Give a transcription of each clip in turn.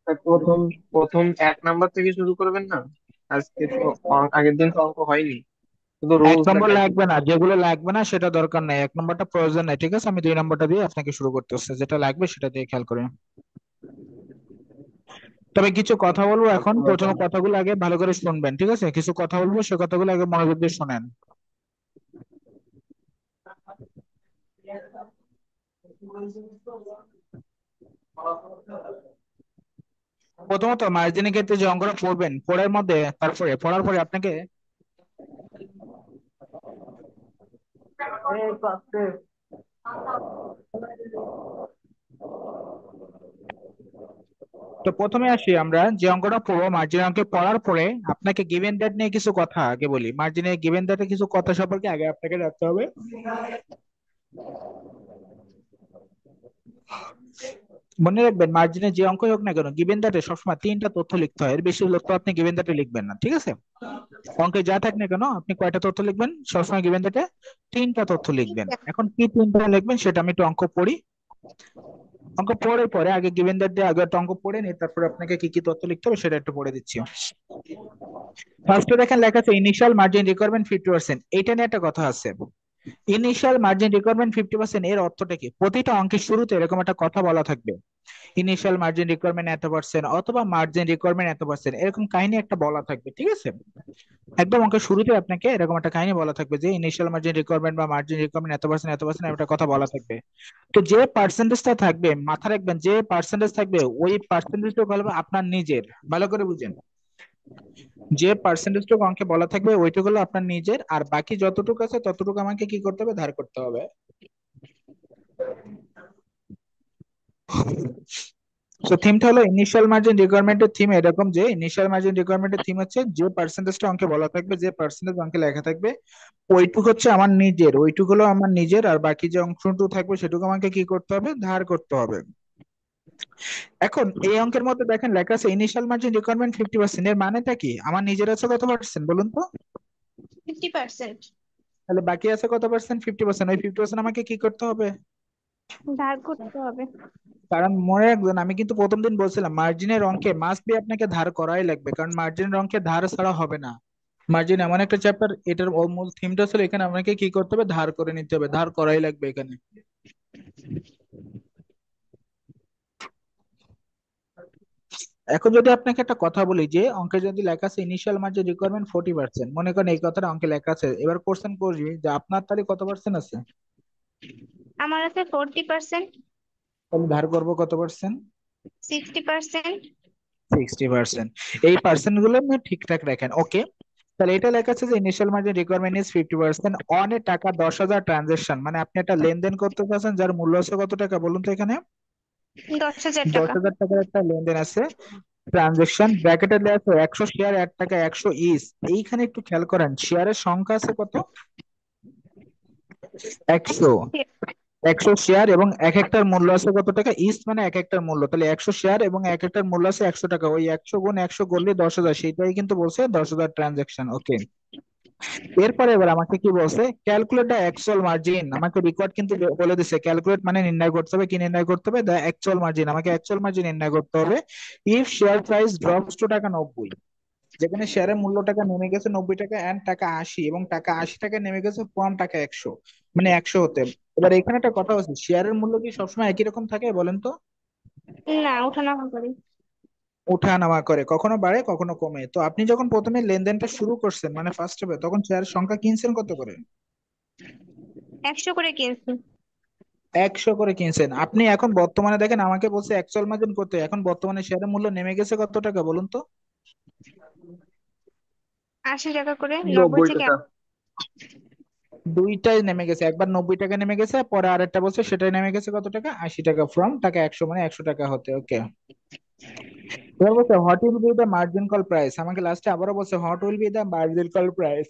তা প্রথম প্রথম 1 নাম্বার থেকে শুরু করবেন না? আজকে তো আগের দিন তো অঙ্ক হয়নি, শুধু এক রুলস নম্বর দেখাইছি। লাগবে না, যেগুলো লাগবে না সেটা দরকার নাই, 1 নম্বরটা প্রয়োজন নাই, ঠিক আছে? আমি 2 নম্বরটা দিয়ে আপনাকে শুরু করতেছি, যেটা লাগবে সেটা দিয়ে খেয়াল করেন। তবে কিছু কথা বলবো এখন, আচ্ছা প্রথমে বলেন। কথাগুলো আগে ভালো করে শুনবেন, ঠিক আছে? কিছু কথা বলবো, সে কথাগুলো আগে মনোযোগ দিয়ে শোনেন। প্রথমত মার্জিনের ক্ষেত্রে যে অঙ্কটা পড়বেন, পড়ার মধ্যে তারপরে পড়ার পরে আপনাকে, তো প্রথমে আসি আমরা যে অঙ্কটা পড়বো মার্জিন অঙ্কে পড়ার পরে আপনাকে গিভেন দ্যাট নিয়ে কিছু কথা আগে বলি, মার্জিনে গিভেন দ্যাটে কিছু কথা সম্পর্কে আগে আপনাকে জানতে হবে। মনে রাখবেন, মার্জিনে যে অঙ্কই হোক না কেন, গিভেন দ্যাটে সবসময় 3টা তথ্য লিখতে হয়, এর বেশি তথ্য আপনি গিভেন দ্যাটে লিখবেন না, ঠিক আছে? অঙ্কে যা থাক না কেন, আপনি কয়টা তথ্য লিখবেন সবসময় গিভেন দ্যাটে? 3টা তথ্য লিখবেন। এখন কি 3টা লিখবেন সেটা আমি একটু অঙ্ক পড়ি। অঙ্ক পড়ে পরে আগে গিভেন দ্যাট দিয়ে আগে একটা অঙ্ক পড়ে নিই, তারপরে আপনাকে কি কি তথ্য লিখতে হবে সেটা একটু পড়ে দিচ্ছি। ফার্স্টে দেখেন লেখা আছে ইনিশিয়াল মার্জিন রিকোয়ারমেন্ট 50%, এইটা নিয়ে একটা কথা আছে। ইনিশিয়াল মার্জিন রিকোয়ারমেন্ট 50%, এর অর্থটা কি? প্রতিটা অঙ্কের শুরুতে এরকম একটা কথা বলা থাকবে, ইনিশিয়াল মার্জিন রিকোয়ারমেন্ট এত পার্সেন্ট অথবা মার্জিন রিকোয়ারমেন্ট এত পার্সেন্ট, এরকম কাহিনী একটা বলা থাকবে, ঠিক আছে? একদম অঙ্কের শুরুতে আপনাকে এরকম একটা কাহিনী বলা থাকবে যে ইনিশিয়াল মার্জিন রিকোয়ারমেন্ট বা মার্জিন রিকোয়ারমেন্ট এত পার্সেন্ট একটা কথা বলা থাকবে। তো যে পার্সেন্টেজটা থাকবে, মাথা রাখবেন, যে পার্সেন্টেজ থাকবে ওই পার্সেন্টেজটা বলবে আপনার নিজের। ভালো করে বুঝেন, যে পার্সেন্টেজটুকু অঙ্কে বলা থাকবে ওইটুকু হলো আপনার নিজের, আর বাকি যতটুকু আছে ততটুকু আমাকে কি করতে হবে? ধার করতে হবে। তো থিমটা হলো ইনিশিয়াল মার্জিন রিকোয়ারমেন্টের থিম এরকম যে ইনিশিয়াল মার্জিন রিকোয়ারমেন্টের থিম হচ্ছে যে পার্সেন্টেজটা অঙ্কে বলা থাকবে, যে পার্সেন্টেজ অঙ্কে লেখা থাকবে ওইটুকু হচ্ছে আমার নিজের, ওইটুকু হলো আমার নিজের, আর বাকি যে অংশটুকু থাকবে সেটুকু আমাকে কি করতে হবে? ধার করতে হবে। এখন এই অঙ্কের মধ্যে দেখেন লেখা আছে ইনিশিয়াল মার্জিন রিকোয়ারমেন্ট 50%, এর মানেটা কি? আমার নিজের আছে কত পার্সেন্ট বলুন তো? 50%। তাহলে বাকি আছে কত পার্সেন্ট? 50%। ওই 50% আমাকে কি করতে হবে? ধার করতে হবে। কারণ মনে রাখবেন, আমি কিন্তু প্রথম দিন বলছিলাম মার্জিনের অঙ্কে মাস্ট বি আপনাকে ধার করাই লাগবে, কারণ মার্জিনের অঙ্কে ধার ছাড়া হবে না। মার্জিন এমন একটা চ্যাপ্টার, এটার মূল থিমটা ছিল এখানে আপনাকে কি করতে হবে? ধার করে নিতে হবে, ধার করাই লাগবে এখানে। এখন যদি আপনাকে একটা কথা বলি যে অঙ্কে যদি লেখা আছে ইনিশিয়াল মার্জিন রিকোয়ারমেন্ট 40%, মনে করেন এই কথাটা অঙ্কে লেখা আছে, এবার কোশ্চেন করবি যে আপনার তাহলে কত পার্সেন্ট আছে? আমার আছে 40%। তাহলে ধার করবো কত পার্সেন্ট? 60%। 60%। এই পার্সেন্ট গুলো আপনি ঠিকঠাক রাখেন, ওকে? তাহলে এটা লেখা আছে যে initial margin requirement is 50%, on a টাকা 10,000 ট্রানজেকশন, মানে আপনি একটা লেনদেন করতে চাচ্ছেন যার মূল্য আছে কত টাকা বলুন তো এখানে? 10,000 টাকা। 10,000 টাকার একটা লেনদেন আছে, ট্রানজেকশন ব্র্যাকেটে দেওয়া আছে 100 শেয়ার 1 টাকা 100 ইস। এইখানে একটু খেয়াল করেন, শেয়ারের সংখ্যা আছে কত? 100। 100 শেয়ার এবং এক একটার মূল্য আছে কত টাকা? ইস মানে এক একটার মূল্য, তাহলে 100 শেয়ার এবং এক একটার মূল্য আছে 100 টাকা, ওই 100 গুণ 100 করলে 10,000, সেটাই কিন্তু বলছে 10,000 ট্রানজেকশন, ওকে? এরপরে এবার আমাকে কি বলছে? ক্যালকুলেট দ্য অ্যাকচুয়াল মার্জিন, আমাকে রিকোয়ার্ড কিন্তু বলে দিছে ক্যালকুলেট মানে নির্ণয় করতে হবে, কি নির্ণয় করতে হবে? দ্য অ্যাকচুয়াল মার্জিন, আমাকে অ্যাকচুয়াল মার্জিন নির্ণয় করতে হবে। If share price drops to টাকা 90, যেখানে শেয়ারের মূল্য টাকা নেমে গেছে 90 টাকা এন্ড টাকা 80, এবং টাকা 80 টাকা নেমে গেছে ফ্রম টাকা 100, মানে 100 হতে। এবার এখানে একটা কথা হচ্ছে, শেয়ারের মূল্য কি সবসময় একই রকম থাকে বলেন তো? না, ওঠানামা করি। ওঠা নামা করে, কখনো বাড়ে কখনো কমে। তো আপনি যখন প্রথমে লেনদেনটা শুরু করছেন মানে ফার্স্ট হবে, তখন শেয়ারের সংখ্যা কিনছেন কত করে? 100 করে কিনছি। 100 করে কিনছেন আপনি। এখন বর্তমানে দেখেন আমাকে বলছে অ্যাকচুয়াল মার্জিন করতে, এখন বর্তমানে শেয়ারের মূল্য নেমে গেছে কত টাকা বলুন তো? 80 টাকা করে, 90 নব্বই থেকে টাকা দুইটাই নেমে গেছে, একবার 90 টাকা নেমে গেছে, পরে আরেকটা বলছে সেটাই নেমে গেছে কত টাকা? 80 টাকা, ফ্রম টাকা 100, মানে 100 টাকা হতে, ওকে? এবার বলছে what will B the margin call price, আমাকে লাস্টে আবারও বলছে what will B the margin call price.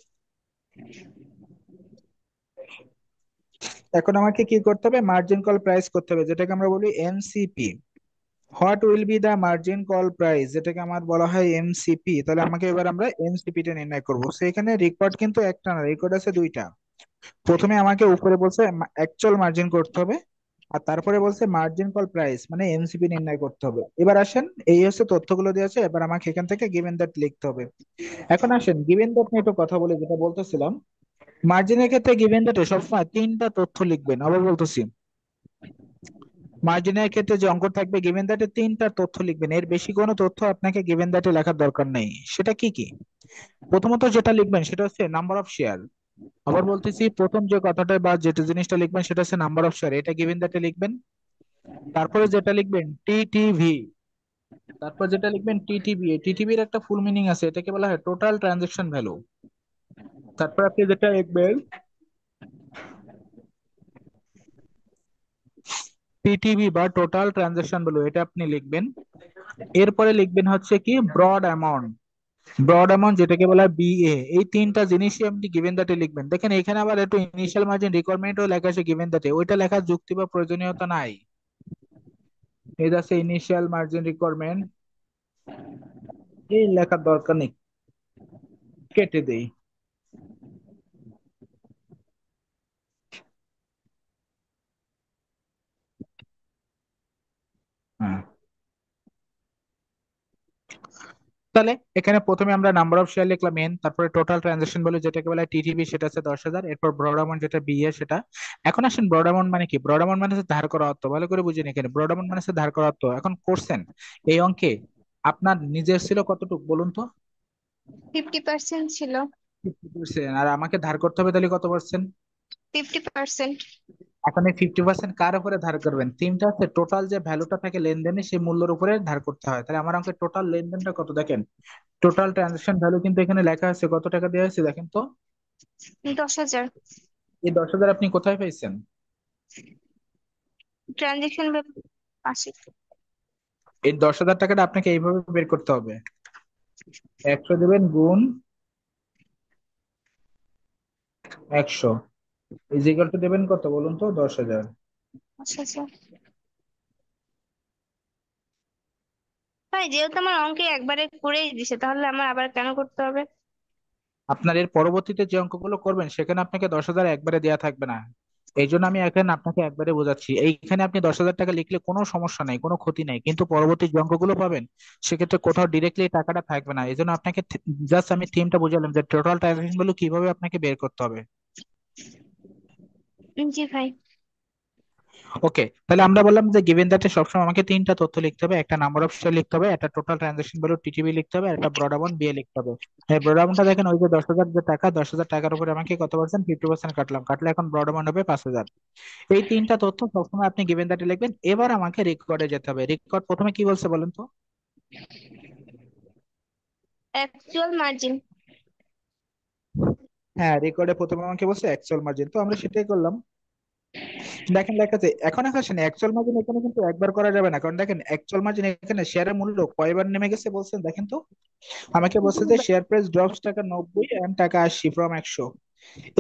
এখন আমাকে কি করতে হবে? মার্জিন কল প্রাইস করতে হবে, যেটাকে আমরা বলি MCP. What will be the margin call price, যেটাকে আমার বলা হয় এমসিপি। তাহলে আমাকে এবার আমরা এমসিপি টা নির্ণয় করবো। সেখানে রেকর্ড কিন্তু একটা না, রেকর্ড আছে দুইটা। প্রথমে আমাকে উপরে বলছে অ্যাকচুয়াল মার্জিন করতে হবে, আর তারপরে বলছে মার্জিন কল প্রাইস, মানে এমসিপি নির্ণয় করতে হবে। এবার আসেন, এই হচ্ছে তথ্যগুলো দিয়েছে, এবার আমাকে এখান থেকে গিভেন দ্যাট লিখতে হবে। এখন আসেন গিভেন দ্যাট নিয়ে একটু কথা বলে, যেটা বলতেছিলাম মার্জিনের ক্ষেত্রে গিভেন দ্যাটে সবসময় তিনটা তথ্য লিখবেন। আবার বলতেছি, মার্জিনের ক্ষেত্রে যে অঙ্ক থাকবে গিভেন দ্যাটে তিনটা তথ্য লিখবেন, এর বেশি কোনো তথ্য আপনাকে গিভেন দ্যাটে লেখার দরকার নেই। সেটা কি কি? প্রথমত যেটা লিখবেন সেটা হচ্ছে নাম্বার অফ শেয়ার। আবার বলতেছি, প্রথম যে কথাটা বা যেটা জিনিসটা লিখবেন সেটা হচ্ছে নাম্বার অফ শেয়ার, এটা গিভেন দ্যাটে লিখবেন। তারপরে যেটা লিখবেন টিটিভি, তারপর যেটা লিখবেন টিটিবি, টিটিবির একটা ফুল মিনিং আছে, এটাকে বলা হয় টোটাল ট্রানজেকশন ভ্যালু। তারপর আপনি যেটা লিখবেন টিটিবি বা টোটাল ট্রানজেকশন ভ্যালু, এটা আপনি লিখবেন। এরপরে লিখবেন হচ্ছে কি ব্রড অ্যামাউন্ট, ব্রড অ্যামাউন্ট যেটাকে বলা হয় বিএ। এই তিনটা জিনিসই আপনি গিভেন দ্যাটে লিখবেন। দেখেন এখানে আবার একটু ইনিশিয়াল মার্জিন রিকোয়ারমেন্টও লেখা আছে গিভেন দ্যাটে, ওইটা লেখার যুক্তি বা প্রয়োজনীয়তা নাই। এই যাচ্ছে ইনিশিয়াল মার্জিন রিকোয়ারমেন্ট, এই লেখার দরকার নেই, কেটে দেই। হ্যাঁ, তাহলে এখানে প্রথমে আমরা নাম্বার অফ শেয়ার লিখলাম এন, তারপরে টোটাল ট্রানজাকশন বলে যেটাকে বলা হয় টিটিবি, সেটা হচ্ছে 10,000, এরপর ব্রড অ্যামাউন্ট যেটা বিএ সেটা। এখন আসেন ব্রড অ্যামাউন্ট মানে কি? ব্রড অ্যামাউন্ট মানে হচ্ছে ধার করা অর্থ, ভালো করে বুঝেন। এখানে ব্রড অ্যামাউন্ট মানে হচ্ছে ধার করা অর্থ। এখন করছেন এই অঙ্কে আপনার নিজের ছিল কতটুকু বলুন তো? 50% ছিল। 50%। আর আমাকে ধার করতে হবে তাহলে কত পার্সেন্ট? 50%। এখন এই 50% কার উপরে ধার করবেন? তিনটা হচ্ছে টোটাল যে ভ্যালুটা থাকে লেনদেনে, সেই মূল্যের উপরে ধার করতে হয়। তাহলে আমার অঙ্কের টোটাল লেনদেনটা কত দেখেন, টোটাল ট্রানজাকশন ভ্যালু কিন্তু এখানে লেখা আছে, কত টাকা দেওয়া আছে দেখেন তো। 10,000। এই 10,000 আপনি কোথায় পাইছেন? ট্রানজেকশন পাশে। এই 10,000 টাকাটা আপনাকে এইভাবে বের করতে হবে, 100 দেবেন গুণ 100 ইজিক্যাল টু দেবেন কত বলুন তো, 10,000। আচ্ছা আচ্ছা। তাই যেহেতু আমার অঙ্কে একবারে করেই দিছে, তাহলে আমার আবার কেন করতে হবে? আপনার এর পরবর্তীতে যে অঙ্কগুলো করবেন সেখানে আপনাকে 10,000 একবারে দেওয়া থাকবে না। এই জন্য আমি এখানে আপনাকে একবারে বোঝাচ্ছি, এইখানে আপনি 10,000 টাকা লিখলে কোনো সমস্যা নাই, কোনো ক্ষতি নাই, কিন্তু পরবর্তী যে অঙ্কগুলো পাবেন সেক্ষেত্রে কোথাও ডিরেক্টলি টাকাটা থাকবে না। এই জন্য আপনাকে জাস্ট আমি থিমটা বুঝালাম যে টোটাল ট্রানজাকশন গুলো কিভাবে আপনাকে বের করতে হবে। জি ভাই। ওকে, তাহলে আমরা বললাম যে গিভেন দ্যাটে সবসময় আমাকে তিনটা তথ্য লিখতে হবে, একটা নাম্বার অফ শেয়ার লিখতে হবে, একটা টোটাল ট্রানজাকশন ভ্যালু টিটিভি লিখতে হবে, আর একটা ব্রড অ্যামাউন্ট বিএ লিখতে হবে। এই ব্রড অ্যামাউন্টটা দেখেন, ওই যে 10,000 যে টাকা, 10,000 টাকার উপরে আমাকে কত পার্সেন্ট, 50% কাটলাম, কাটলে এখন ব্রড অ্যামাউন্ট হবে 5,000। এই তিনটা তথ্য সবসময় আপনি গিভেন দ্যাটে লিখবেন। এবার আমাকে রেকর্ডে যেতে হবে। রেকর্ড প্রথমে কি বলছে বলেন তো? Actual margin. হ্যাঁ, রেকর্ডে প্রথমে আমাকে বলছে অ্যাকচুয়াল মার্জিন, তো আমরা সেটাই করলাম। দেখেন লেখা আছে, এখন আসেন অ্যাকচুয়াল মার্জিন এখানে কিন্তু একবার করা যাবে না, কারণ দেখেন অ্যাকচুয়াল মার্জিন এখানে শেয়ারের মূল্য কয়বার নেমে গেছে বলছেন দেখেন তো। আমাকে বলছে যে শেয়ার প্রাইস ড্রপস টাকা 90 এন্ড টাকা 80 ফ্রম 100।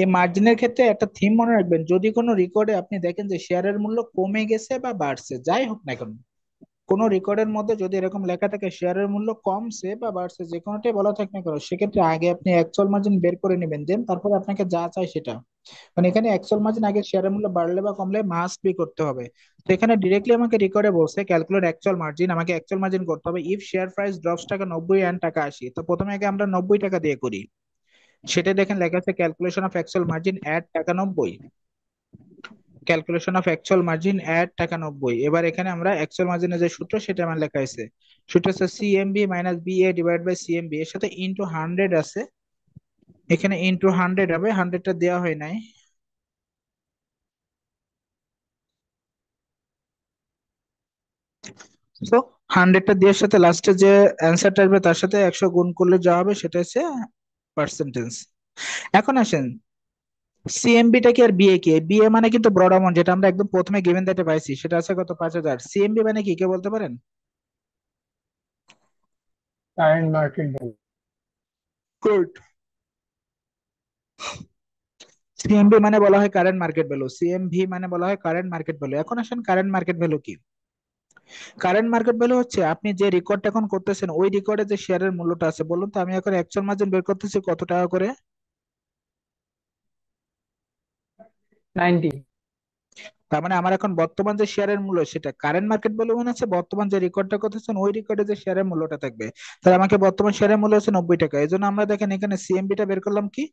এই মার্জিনের ক্ষেত্রে একটা থিম মনে রাখবেন, যদি কোনো রেকর্ডে আপনি দেখেন যে শেয়ারের মূল্য কমে গেছে বা বাড়ছে, যাই হোক না কেন, কোন রেকর্ডের মধ্যে যদি এরকম লেখা থাকে শেয়ারের মূল্য কমছে বা বাড়ছে, যে কোনোটাই বলা থাক না কেন, সেক্ষেত্রে আগে আপনি অ্যাকচুয়াল মার্জিন বের করে নেবেন, দেন তারপরে আপনাকে যা চাই সেটা। মানে এখানে অ্যাকচুয়াল মার্জিন আগে শেয়ারের মূল্য বাড়লে বা কমলে মাস্ট বি করতে হবে। তো এখানে ডিরেক্টলি আমাকে রেকর্ডে বলছে ক্যালকুলেট অ্যাকচুয়াল মার্জিন, আমাকে অ্যাকচুয়াল মার্জিন করতে হবে ইফ শেয়ার প্রাইস ড্রপস টাকা 90 এন্ড টাকা 80। তো প্রথমে আগে আমরা 90 টাকা দিয়ে করি, সেটা দেখেন লেখা আছে calculation of actual margin at টাকা 90, calculation of actual margin at টাকা 90। এবার এখানে আমরা অ্যাকচুয়াল মার্জিনের যে সূত্র সেটা আমার লেখা আছে, সূত্র হচ্ছে CMB minus BA divide by CMB, এর সাথে ইনটু 100 আছে, এখানে ইনটু 100 হবে, 100টা দেওয়া হয় নাই। তো 100টা দিয়ে সাথে লাস্টে যে অ্যান্সারটা আসবে তার সাথে 100 গুণ করলে যা হবে সেটা হচ্ছে পার্সেন্টেজ। এখন আসেন সিএমবিটা কি আর বিএ কি? বিএ মানে কিন্তু ব্রড অ্যামাউন্ট, যেটা আমরা একদম প্রথমে গিভেন দ্যাটে পাইছি, সেটা আছে কত, 5,000। সিএমবি মানে কি, কে বলতে পারেন? Current market value. Good. CMB মানে বলা হয় কারেন্ট মার্কেট ভ্যালু, সিএমভি মানে বলা হয় কারেন্ট মার্কেট ভ্যালু। এখন আসেন কারেন্ট মার্কেট ভ্যালু কি? কারেন্ট মার্কেট ভ্যালু হচ্ছে আপনি যে রেকর্ডটা এখন করতেছেন ওই রেকর্ডে যে শেয়ারের মূল্যটা আছে। বলুন তো, আমি এখন অ্যাকচুয়াল মার্জিন বের করতেছি কত টাকা করে? 90। তার মানে আমার এখন বর্তমান যে শেয়ারের মূল্য সেটা কারেন্ট মার্কেট ভ্যালু মনে হচ্ছে, বর্তমান যে রেকর্ডটা করতেছেন ওই রেকর্ডে যে শেয়ারের মূল্যটা থাকবে। তাহলে আমাকে বর্তমান শেয়ারের মূল্য হচ্ছে 90 টাকা। এই জন্য আমরা দেখেন এখানে সিএমবি টা বের করলাম কি,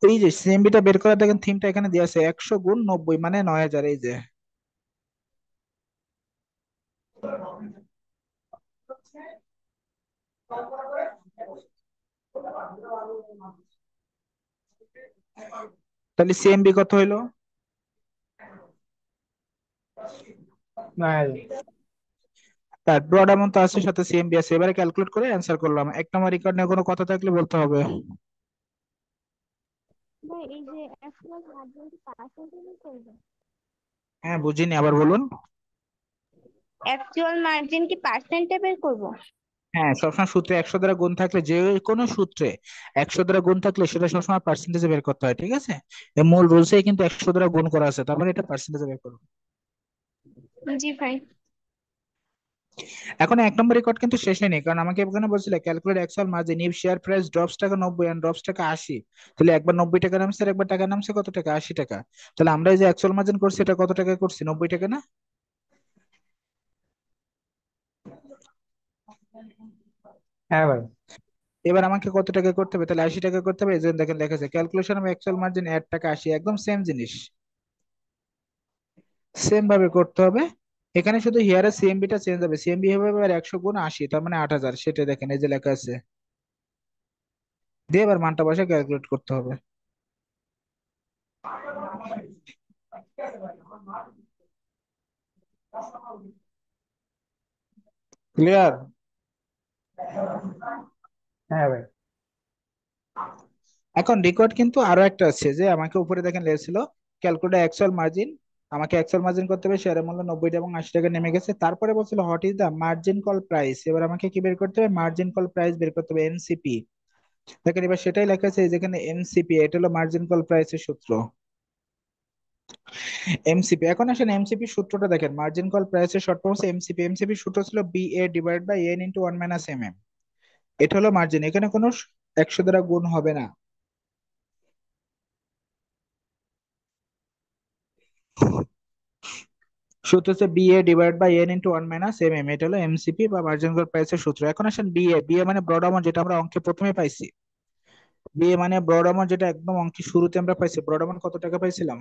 এই যে সিএমবি টা বের করা দেখেন থিমটা এখানে দেওয়া আছে 100 গুণ 90 মানে 9,000, এই যে। তাহলে সিএমবি কত হইলো? নাই। তার ব্রড অ্যামাউন্ট তো আছে, সাথে সিএমবি আছে, এবারে ক্যালকুলেট করে অ্যান্সার করলাম। 1 নম্বর রেকর্ড নিয়ে কোনো কথা থাকলে বলতে হবে। ভাই এই যে অ্যাকচুয়াল মার্জিন কি পার্সেন্টেজে করবে? হ্যাঁ, বুঝিনি, আবার বলুন। অ্যাকচুয়াল মার্জিন কি পার্সেন্টে বের করব? হ্যাঁ, সবসময় সূত্রে 100 দ্বারা গুণ থাকলে, যে কোনো সূত্রে 100 দ্বারা গুণ থাকলে সেটা সবসময় পার্সেন্টেজে বের করতে হয়, ঠিক আছে? এই মূল রুলসেই কিন্তু 100 দ্বারা গুণ করা আছে, তার মানে এটা পার্সেন্টেজে বের করো। জি ভাই। এখন 1 নম্বর রেকর্ড কিন্তু শেষ হয়নি, কারণ আমাকে এখানে বলছিল calculate actual margin if share price drops টাকা 90 এন্ড ড্রপস টাকা 80। তাহলে একবার 90 টাকা নামছে আর একবার টাকা নামছে কত টাকা, 80 টাকা। তাহলে আমরা এই যে অ্যাকচুয়াল মার্জিন করছি এটা কত টাকা করছি, 90 টাকা না? হ্যাঁ ভাই। এবার আমাকে কত টাকা করতে হবে, তাহলে 80 টাকা করতে হবে। এই যে দেখেন লেখা আছে calculation of actual margin at টাকা 80, একদম সেম জিনিস, সেম ভাবে করতে হবে। এখানে শুধু হিয়ারে সিএমবি টা চেঞ্জ হবে, সিএমবি হবে এবার 100 গুণ 80, তার মানে 8,000, সেটা দেখেন এই যে লেখা আছে। দিয়ে এবার মানটা বসে ক্যালকুলেট করতে হবে। ক্লিয়ার? হ্যাঁ ভাই। এখন রেকর্ড কিন্তু আরো একটা আছে, যে আমাকে উপরে দেখেন লেগেছিল ক্যালকুলেট অ্যাকচুয়াল মার্জিন। আমাকে অ্যাকচুয়াল মার্জিন করতে হবে, শেয়ারের মূল্য 90 এবং 80 টাকা নেমে গেছে। তারপরে বলছিল what is the margin call price. এবার আমাকে কি বের করতে হবে, মার্জিন কল প্রাইস বের করতে হবে, এনসিপি। দেখেন এবার সেটাই লেখা আছে এই যেখানে এমসিপি, এটা হলো মার্জিন কল প্রাইসের সূত্র। এমসিপি, এখন আসেন এমসিপি সূত্রটা দেখেন, মার্জিন কল প্রাইসের শর্ট ফর্ম হচ্ছে এমসিপি। এমসিপি সূত্র ছিল B A divide by N into 1 - mm। এটা হলো মার্জিন, এখানে কোনো 100 দ্বারা গুণ হবে না। সূত্র হচ্ছে B A divide by N into 1 - mm, এটা হলো এমসিপি বা মার্জিন কল প্রাইসের সূত্র। এখন আসেন বিএ, বিএ মানে ব্রড অ্যামাউন্ট, যেটা আমরা অঙ্কে প্রথমে পাইছি। বিএ মানে ব্রড অ্যামাউন্ট, যেটা একদম অঙ্কে শুরুতে আমরা পাইছি। ব্রড অ্যামাউন্ট কত টাকা পাইছিলাম?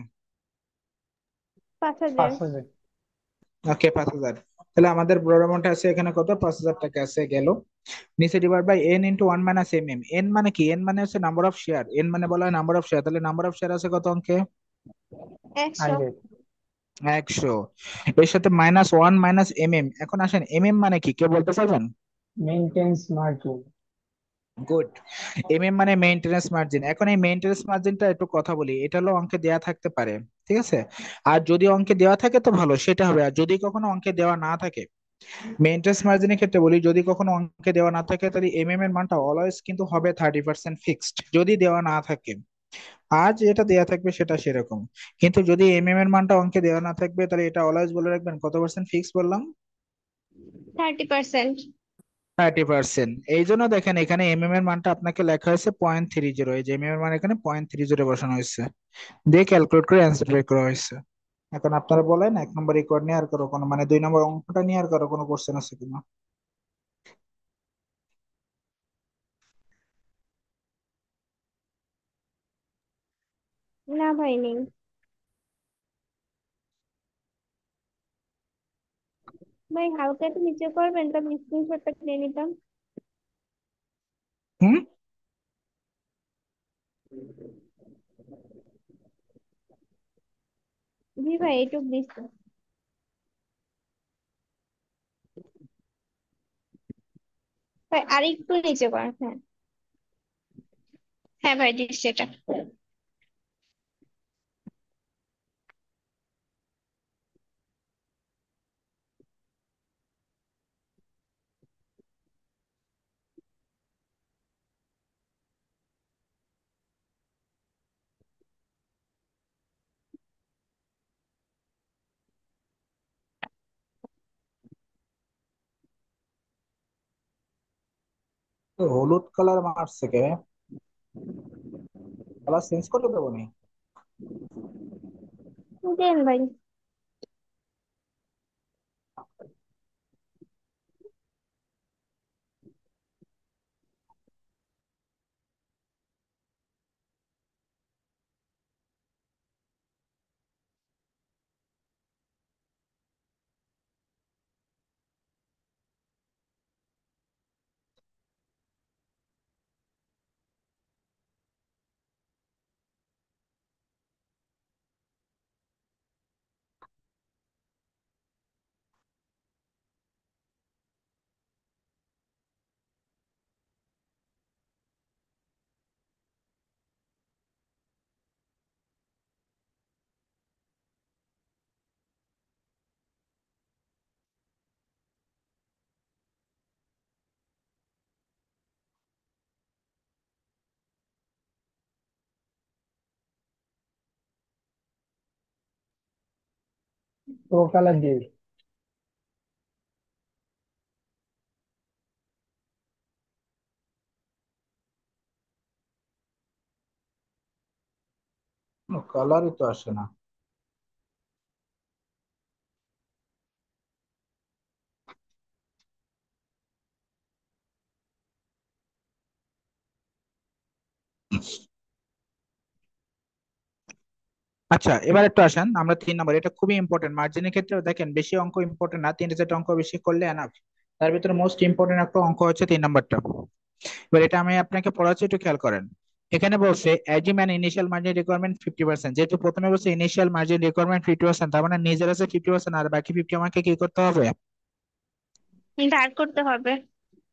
5,000। 5,000। ওকে, 5,000। তাহলে আমাদের ব্রড অ্যামাউন্ট আছে এখানে কত, 5,000 টাকা আছে, গেল। নিচে divide by N into 1 - mm। N মানে কি, এন মানে হচ্ছে নাম্বার অফ শেয়ার, এন মানে বলা হয় নাম্বার অফ শেয়ার। তাহলে নাম্বার অফ শেয়ার আছে কত অঙ্কে, 100। 100। 100। এর সাথে -1 - mm। এখন আসেন এমএম মানে কি, কে বলতে পারবেন? Maintenance margin. গুড। এমএম মানে মেইনটেনেন্স মার্জিন। এখন এই মেইনটেনেন্স মার্জিনটা একটু কথা বলি, এটা হলো অঙ্কে দেয়া থাকতে পারে, ঠিক আছে? আর যদি অঙ্কে দেওয়া থাকে তো ভালো, সেটা হবে। আর যদি কখনো অঙ্কে দেওয়া না থাকে, মেইনটেনেন্স মার্জিনের ক্ষেত্রে বলি, যদি কখনো অঙ্কে দেওয়া না থাকে তাহলে এমএম এর মানটা অলওয়েজ কিন্তু হবে 30% ফিক্সড, যদি দেওয়া না থাকে। আর যেটা দেওয়া থাকবে সেটা সেরকম। কিন্তু যদি এমএম এর মানটা অঙ্কে দেওয়া না থাকবে, তাহলে এটা অলওয়েজ বলে রাখবেন কত পার্সেন্ট ফিক্স বললাম, 30%। 30%। এই জন্য দেখেন এখানে এমএম এর মানটা আপনাকে লেখা হয়েছে 0.30, এই যে এমএম এর মান এখানে 0.30 বসানো হয়েছে, দিয়ে ক্যালকুলেট করে অ্যান্সার বের করা হয়েছে। এখন আপনারা বলেন 1 নম্বর রেকর্ড নিয়ে আর কারো কোনো, মানে 2 নম্বর অঙ্কটা নিয়ে আর কারো কোনো কোশ্চেন আছে কিনা? না ভাই নেই। ভাই হালকা একটু নিচে করবেন, তাহলে স্ক্রিনশটটা নিয়ে নিতাম। হুম। জি ভাই, এইটুক দিচ্ছি। ভাই আর একটু নিচে করেন, হ্যাঁ। হ্যাঁ ভাই, দিচ্ছি এটা। তো হলুদ কালার মারছে কে, কালার চেঞ্জ করতে দেবো নি? দেন ভাই। ও কালার দিয়ে। কালারই তো আসে না। আচ্ছা, এবার একটু আসেন আমরা 3 নম্বর, এটা খুবই ইম্পর্টেন্ট। মার্জিনের ক্ষেত্রে দেখেন বেশি অঙ্ক ইম্পর্টেন্ট না, 3-4টা অঙ্ক বেশি করলে এনাফ। তার ভিতরে মোস্ট ইম্পর্টেন্ট একটা অঙ্ক হচ্ছে 3 নম্বরটা। এবার এটা আমি আপনাকে পড়াচ্ছি, একটু খেয়াল করেন। এখানে বলছে অ্যাজিম অ্যান ইনিশিয়াল মার্জিন রিকোয়ারমেন্ট 50%। যেহেতু প্রথমে বলছে ইনিশিয়াল মার্জিন রিকোয়ারমেন্ট 50%, তার মানে নিজের আছে 50% আর বাকি 50 আমাকে কি করতে হবে? ধার করতে হবে।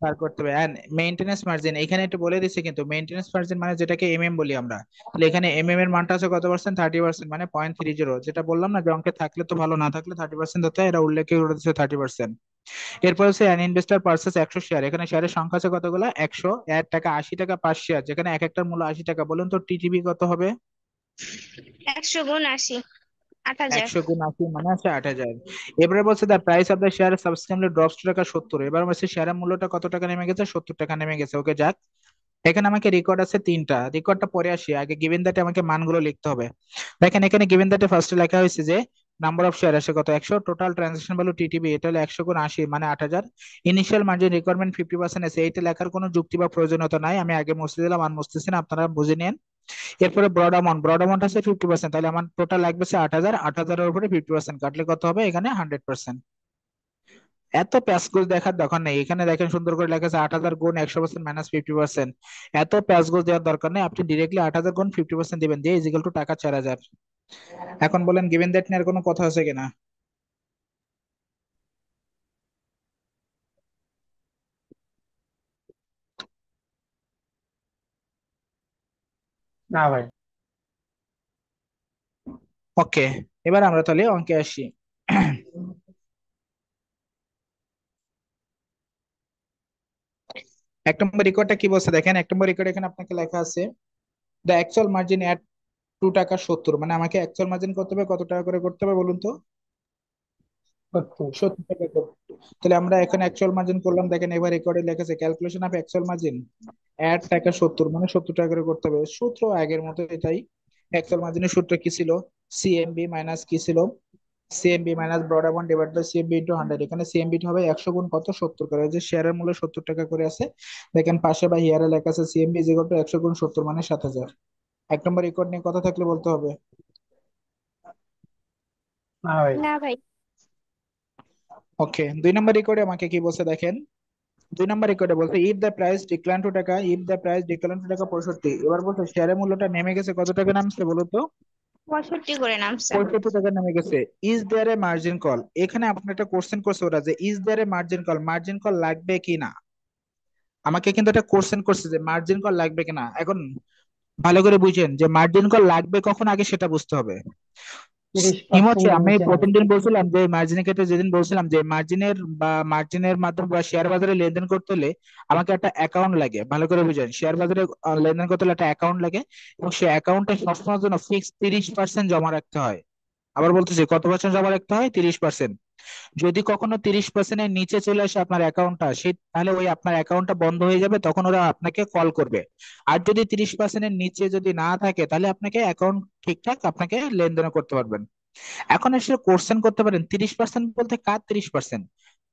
পার করতে হবে। এন্ড মেইনটেনেন্স মার্জিন এখানে একটু বলে দিচ্ছি, কিন্তু মেইনটেনেন্স মার্জিন মানে যেটাকে বলি আমরা, তাহলে এখানে এর মানটা আছে কত পার্সেন্ট? 30%, মানে 0.30। যেটা বললাম না যে অঙ্কে থাকলে তো ভালো, না থাকলে 30% হতে হয়, এটা উল্লেখ করে দিচ্ছে 30%। এরপর হচ্ছে অ্যান ইনভেস্টর পারচেজ 100 শেয়ার। এখানে শেয়ারের সংখ্যা আছে কতগুলো? 100। এর টাকা 80 টাকা পার শেয়ার, যেখানে এক একটার মূল্য 80 টাকা। বলুন তো টিটিভি কত হবে? 100 × 80 8,000। 100 × 80 মানে আছে 8,000। এবারে বলছে the price of the share subsequently drops to টাকা 70। এবার বলছে শেয়ারের মূল্যটা কত টাকা নেমে গেছে? 70 টাকা নেমে গেছে। ওকে, যাক। এখানে আমাকে রেকর্ড আছে 3টা, রেকর্ডটা পরে আসি, আগে গিভেন দ্যাটে আমাকে মানগুলো লিখতে হবে। দেখেন এখানে গিভেন দ্যাটে ফার্স্টে লেখা হয়েছে যে নাম্বার অফ শেয়ার আসে কত? 100। টোটাল ট্রানজাকশন ভ্যালু টিটিবি, এটা হলো 100 × 80 মানে 8,000। ইনিশিয়াল মার্জিন রিকোয়ারমেন্ট 50% আছে, এইটা লেখার কোনো যুক্তি বা প্রয়োজনীয়তা নাই, আমি আগে মুছে দিলাম, আর মুছতেছি না, আপনারা বুঝে নিন। এরপরে ব্রড অ্যামাউন্ট, ব্রড অ্যামাউন্ট আছে 50%, তাহলে আমার টোটাল লাগবে 8,000। 8,000-এর উপরে 50% কাটলে কত হবে? এখানে 100%। এত প্যাচগোজ দেখার দরকার নেই, এখানে দেখেন সুন্দর করে লেখা আছে 8,000 গুণ 100% মাইনাস 50%। এত প্যাচগোজ দেওয়ার দরকার নেই, আপনি ডিরেক্টলি 8,000 গুণ 50% দিবেন, দিয়ে ইজিক্যাল টু টাকা 4,000। এখন বলেন গিভেন দ্যাট নিয়ে আর কোনো কথা আছে কিনা? না ভাই। ওকে, এবার আমরা তাহলে অঙ্কে আসি। 1 নম্বর রেকর্ডটা কি বলছে দেখেন। 1 নম্বর রেকর্ড এখানে আপনাকে লেখা আছে দ্য অ্যাকচুয়াল মার্জিন এট 2 টাকা 70। মানে আমাকে অ্যাকচুয়াল মার্জিন করতে হবে কত টাকা করে করতে হবে বলুন তো? সত্যি। 70 টাকা করতে। তাহলে আমরা এখানে অ্যাকচুয়াল মার্জিন করলাম, দেখেন এবার রেকর্ডে লেখা আছে ক্যালকুলেশন অফ অ্যাকচুয়াল মার্জিন এট টাকা 70, মানে 70 টাকা করে করতে হবে। সূত্র আগের মতো এটাই। অ্যাকচুয়াল মার্জিনের সূত্র কি ছিল? সিএমবি মাইনাস কি ছিল? CMB minus broad amount divide by CMB into 100। এখানে সিএমবি হবে 100 গুণ কত? 70 করে। এই যে শেয়ারের মূল্য 70 টাকা করে আছে, দেখেন পাশে বা হিয়ারে লেখা আছে সিএমবি ইজ ইকুয়াল টু 100 গুণ 70 মানে 7,000। 1 নম্বর রেকর্ড নিয়ে কথা থাকলে বলতে হবে। না ভাই। না ভাই। ওকে, 2 নম্বর রেকর্ডে আমাকে কি বলছে দেখেন। 2 নম্বর রেকর্ডে বলছে if the price decline to taka, if the price decline to taka 65। এবার বলছে শেয়ারের মূল্যটা নেমে গেছে কত টাকা নামছে বলো তো? 65 করে নামছে। 65 টাকা নেমে গেছে। Is there a margin call? এখানে আপনার একটা কোশ্চেন করছে ওরা যে is there a margin call, margin call লাগবে কি না। আমাকে কিন্তু একটা কোশ্চেন করছে যে মার্জিন কল লাগবে কিনা। এখন ভালো করে বুঝেন যে মার্জিন কল লাগবে কখন, আগে সেটা বুঝতে হবে। তিরিশ হচ্ছে পার্সেন্টের আমি নিচে প্রথম নেবে। দিন বলছিলাম যে মার্জিনের ক্ষেত্রে, যেদিন বলছিলাম যে মার্জিনের বা মার্জিনের মাধ্যমে বা শেয়ার বাজারে লেনদেন করতে হলে আমাকে একটা অ্যাকাউন্ট লাগে। ভালো করে বুঝেন, শেয়ার বাজারে লেনদেন করতে হলে একটা অ্যাকাউন্ট লাগে, এবং সেই অ্যাকাউন্টে সবসময়ের জন্য ফিক্স 30% জমা রাখতে হয়। আবার বলতেছি, কত পার্সেন্ট জমা রাখতে হয়? 30%। যদি কখনো 30%-এর নিচে চলে আসে আপনার অ্যাকাউন্টটা, সে তাহলে ওই আপনার অ্যাকাউন্টটা বন্ধ হয়ে যাবে, তখন ওরা আপনাকে কল করবে। আর যদি 30%-এর নিচে যদি না থাকে, তাহলে আপনাকে অ্যাকাউন্ট ঠিকঠাক আপনাকে লেনদেন করতে পারবেন। এখন এসে কোশ্চেন করতে পারেন 30% বলতে কার 30%?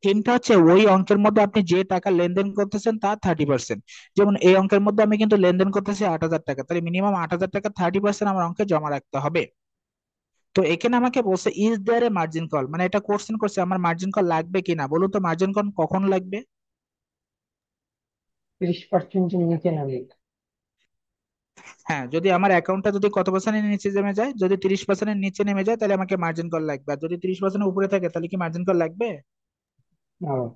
থিমটা হচ্ছে ওই অঙ্কের মধ্যে আপনি যে টাকা লেনদেন করতেছেন তার 30%। যেমন এই অঙ্কের মধ্যে আমি কিন্তু লেনদেন করতেছি 8,000 টাকা, তাহলে মিনিমাম 8,000 টাকা 30% আমার অঙ্কে জমা রাখতে হবে। তো এখানে আমাকে বলছে is there a margin call, মানে এটা কোশ্চেন করছে আমার মার্জিন কল লাগবে কিনা। বলুন তো মার্জিন কল কখন লাগবে? 30%-এর নিচে নেবে। হ্যাঁ, যদি আমার অ্যাকাউন্টটা যদি কত পার্সেন্টের নিচে নেমে যায়, যদি 30%-এর নিচে নেমে যায় তাহলে আমাকে মার্জিন কল লাগবে, আর যদি 30%-এর উপরে থাকে তাহলে কি মার্জিন কল লাগবে? না ভাই।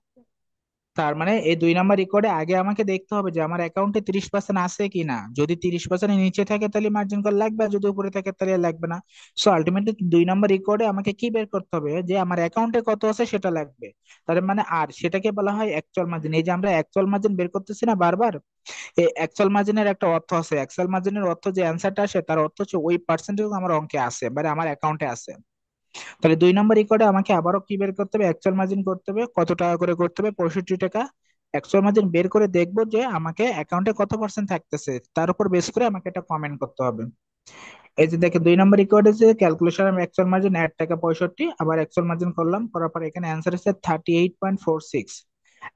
তার মানে এই 2 নম্বর রেকর্ডে আগে আমাকে দেখতে হবে যে আমার অ্যাকাউন্টে 30% আছে কিনা। যদি 30%-এর নিচে থাকে তাহলে মার্জিন কল লাগবে, আর যদি উপরে থাকে তাহলে লাগবে না। সো আলটিমেটলি 2 নম্বর রেকর্ডে আমাকে কি বের করতে হবে? যে আমার অ্যাকাউন্টে কত আছে সেটা লাগবে। তার মানে আর সেটাকে বলা হয় অ্যাকচুয়াল মার্জিন। এই যে আমরা অ্যাকচুয়াল মার্জিন বের করতেছি না বারবার, এই অ্যাকচুয়াল মার্জিনের একটা অর্থ আছে। অ্যাকচুয়াল মার্জিনের অর্থ যে অ্যান্সারটা আসে তার অর্থ হচ্ছে ওই পার্সেন্টেজ আমার অঙ্কে আছে, মানে আমার অ্যাকাউন্টে আছে। তাহলে 2 নম্বর রেকর্ডে আমাকে আবারও কি বের করতে হবে, অ্যাকচুয়াল মার্জিন করতে হবে। কত টাকা করে করতে হবে? 65 টাকা। অ্যাকচুয়াল মার্জিন বের করে দেখবো যে আমাকে অ্যাকাউন্টে কত পার্সেন্ট থাকতেছে, তার উপর বেস করে আমাকে একটা কমেন্ট করতে হবে। এই যে দেখে 2 নম্বর রেকর্ডে যে ক্যালকুলেশন, আমি অ্যাকচুয়াল মার্জিন 8 টাকা 65, আবার অ্যাকচুয়াল মার্জিন করলাম, করার পর এখানে অ্যান্সার এসেছে 38.46।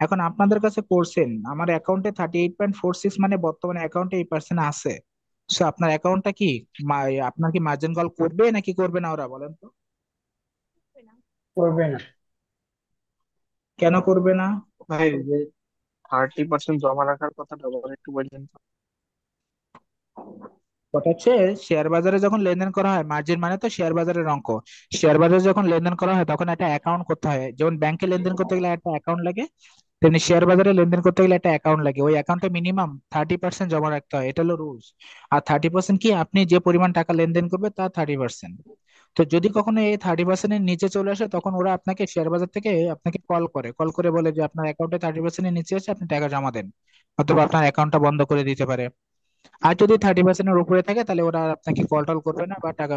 এখন আপনাদের কাছে কোশ্চেন, আমার অ্যাকাউন্টে 38.46 মানে বর্তমানে অ্যাকাউন্টে এই পার্সেন্ট আছে। সো আপনার অ্যাকাউন্টটা কি, আপনার কি মার্জিন কল করবে নাকি করবে না ওরা, বলেন তো? করবে না। কেন করবে না? ভাই যে 30% জমা রাখার কথাটা আবার একটু বললেন তো? কথা হচ্ছে, শেয়ার বাজারে যখন লেনদেন করা হয়, মার্জিন মানে তো শেয়ার বাজারের অঙ্ক। শেয়ার বাজারে যখন লেনদেন করা হয় তখন একটা অ্যাকাউন্ট করতে হয়, যেমন ব্যাংকে লেনদেন করতে গেলে একটা অ্যাকাউন্ট লাগে, তেমনি শেয়ার বাজারে লেনদেন করতে গেলে একটা অ্যাকাউন্ট লাগে। ওই অ্যাকাউন্টে মিনিমাম 30% জমা রাখতে হয়, এটা হলো রুলস। আর 30% কি, আপনি যে পরিমাণ টাকা লেনদেন করবে তার 30%। তো যদি কখনো এই 30%-এর নিচে চলে আসে, তখন ওরা আপনাকে শেয়ার বাজার থেকে আপনাকে কল করে বলে যে আপনার অ্যাকাউন্টে 30%-এর নিচে আছে, আপনি টাকা জমা দেন, অথবা আপনার অ্যাকাউন্টটা বন্ধ করে দিতে পারে। আর যদি 30%-এর উপরে থাকে, তাহলে ওরা আর আপনাকে কল টল করবে না বা টাকা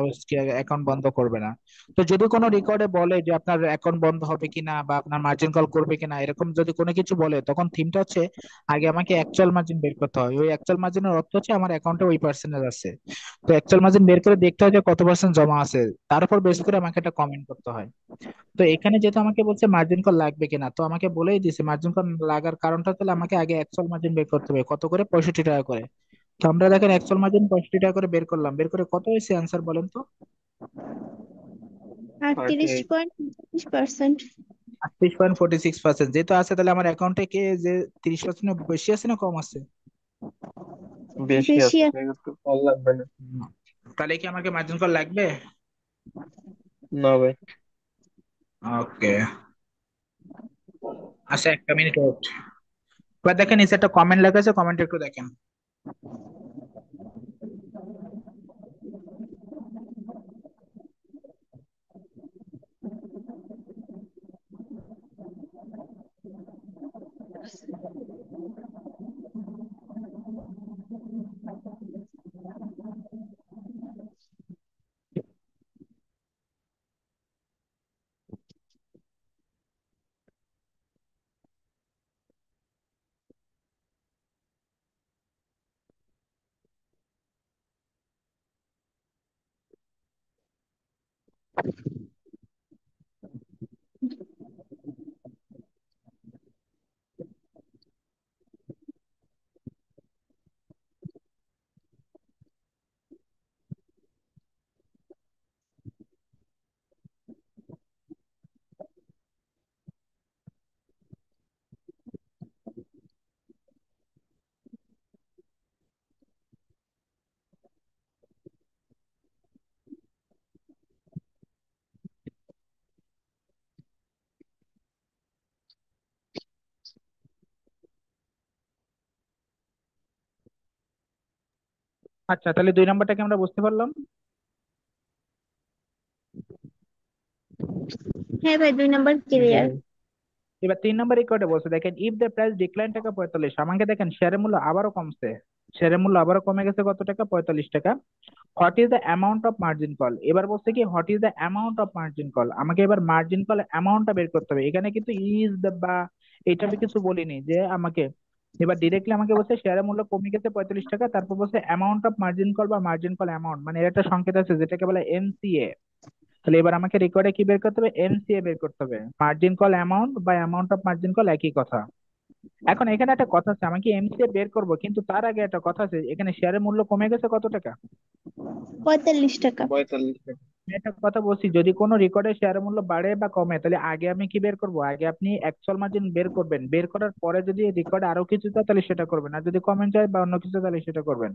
অ্যাকাউন্ট বন্ধ করবে না। তো যদি কোনো রেকর্ডে বলে যে আপনার অ্যাকাউন্ট বন্ধ হবে কিনা বা আপনার মার্জিন কল করবে কিনা, এরকম যদি কোনো কিছু বলে, তখন থিমটা হচ্ছে আগে আমাকে অ্যাকচুয়াল মার্জিন বের করতে হয়। ওই অ্যাকচুয়াল মার্জিনের অর্থ হচ্ছে আমার অ্যাকাউন্টে ওই পার্সেন্টেজ আছে। তো অ্যাকচুয়াল মার্জিন বের করে দেখতে হয় যে কত পার্সেন্ট জমা আছে, তার উপর বেস করে আমাকে একটা কমেন্ট করতে হয়। তো এখানে যেহেতু আমাকে বলছে মার্জিন কল লাগবে কিনা, তো আমাকে বলেই দিছে মার্জিন কল লাগার কারণটা, তাহলে আমাকে আগে অ্যাকচুয়াল মার্জিন বের করতে হবে, কত করে, 65 টাকা করে। তো আমরা দেখেন অ্যাকচুয়াল মার্জিন 65 টাকা করে বের করলাম, বের করে কত হয়েছে অ্যান্সার বলেন তো? 38। 38.26%। 38.46% যেহেতু আছে, তাহলে আমার অ্যাকাউন্টে কে যে 30% বেশি আছে না কম আছে? বেশি বেশি আছে, আছে। সেক্ষেত্রে কল লাগবে না। হুম। তাহলে কি আমাকে মার্জিন কল লাগবে? না ভাই। ওকে, আচ্ছা একটা মিনিট ওয়েট। এবার দেখেন নিচে একটা কমেন্ট লেখা আছে, কমেন্ট একটু দেখেন। আচ্ছা, তাহলে 2 নম্বরটাকে আমরা বুঝতে পারলাম। হ্যাঁ ভাই, 2 নম্বর জি ক্লিয়ার। ভাই। এবার 3 নম্বর রেকর্ডে বলছে, দেখেন ইফ দ্য প্রাইস ডিক্লাইন টাকা 45, আমাকে দেখেন শেয়ারের মূল্য আবারও কমছে। শেয়ারের মূল্য আবারও কমে গেছে কত টাকা, 45 টাকা। What is the amount of margin call, এবার বলছে কি what is the amount of margin call, আমাকে এবার মার্জিন কল অ্যামাউন্টটা বের করতে হবে। এখানে কিন্তু ইজ দ্য বা এটা আমি কিছু বলিনি যে আমাকে, এবার ডিরেক্টলি আমাকে বলছে শেয়ারের মূল্য কমে গেছে 45 টাকা, তারপর বলছে অ্যামাউন্ট অফ মার্জিন কল বা মার্জিন কল অ্যামাউন্ট, মানে এর একটা সংকেত আছে যেটাকে বলে এমসিএ। তাহলে এবার আমাকে রেকর্ডে কি বের করতে হবে, এমসিএ বের করতে হবে। মার্জিন কল অ্যামাউন্ট বা অ্যামাউন্ট অফ মার্জিন কল একই কথা। এখন এখানে একটা কথা আছে, আমি কি এমসিএ বের করব, কিন্তু তার আগে একটা কথা আছে, এখানে শেয়ারের মূল্য কমে গেছে কত টাকা? 45 টাকা। 45 টাকা। আমি একটা কথা বলছি, যদি কোনো রেকর্ডে শেয়ারের মূল্য বাড়ে বা কমে, তাহলে আগে আমি কি বের করব, আগে আপনি অ্যাকচুয়াল মার্জিন বের করবেন, বের করার পরে যদি রেকর্ডে আরো কিছু চায় তাহলে সেটা করবেন, আর যদি কমে যায় বা অন্য কিছু তাহলে সেটা করবেন।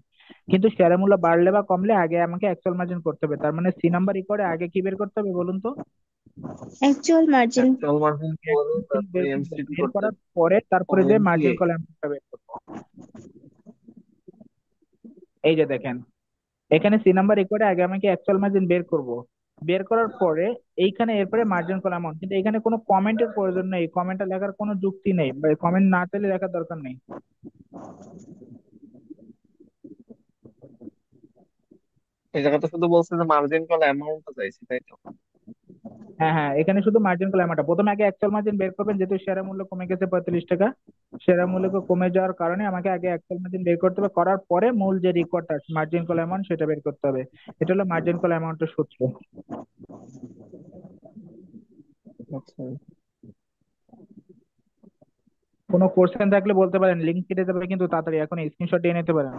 কিন্তু শেয়ারের মূল্য বাড়লে বা কমলে আগে আমাকে অ্যাকচুয়াল মার্জিন করতে হবে। তার মানে C নম্বর রেকর্ডে আগে কি বের করতে হবে বলুন তো? Actual margin. অ্যাকচুয়াল মার্জিন পরে অ্যাকচুয়াল মার্জিন তারপরে বের করবো, এমসিকিউ বের করতে করার হবে। পরে তারপরে যে এমসিএ। মার্জিন কল অ্যামাউন্টটা বের করবো। এই যে দেখেন, এখানে C নম্বর রেকর্ডে আগে আমাকে অ্যাকচুয়াল মার্জিন বের করব, বের করার পরে এইখানে এরপরে মার্জিন কল অ্যামাউন্ট, কিন্তু এখানে কোনো কমেন্টের প্রয়োজন নেই, কমেন্টটা লেখার কোনো যুক্তি নেই, বা কমেন্ট না চাইলে লেখার দরকার নেই। এই জায়গাটা শুধু বলছে যে মার্জিন কল অ্যামাউন্টটা চাইছি, তাই তো? হ্যাঁ হ্যাঁ, এখানে শুধু মার্জিন কল অ্যামাউন্টটা প্রথমে আগে অ্যাকচুয়াল মার্জিন বের করবেন, যেহেতু শেয়ারের মূল্য কমে গেছে 45 টাকা। শেয়ারের মূল্য কমে যাওয়ার কারণে আমাকে আগে অ্যাকচুয়াল মার্জিন বের করতে হবে, করার পরে মূল যে রিকোয়ারটা মার্জিন কল অ্যামাউন্ট সেটা বের করতে হবে। এটা হলো মার্জিন কল অ্যামাউন্টের সূত্র। আচ্ছা। কোনো কোশ্চেন থাকলে বলতে পারেন, লিঙ্ক কেটে যাবে কিন্তু তাড়াতাড়ি এখন স্ক্রিনশট দিয়ে নিতে পারেন।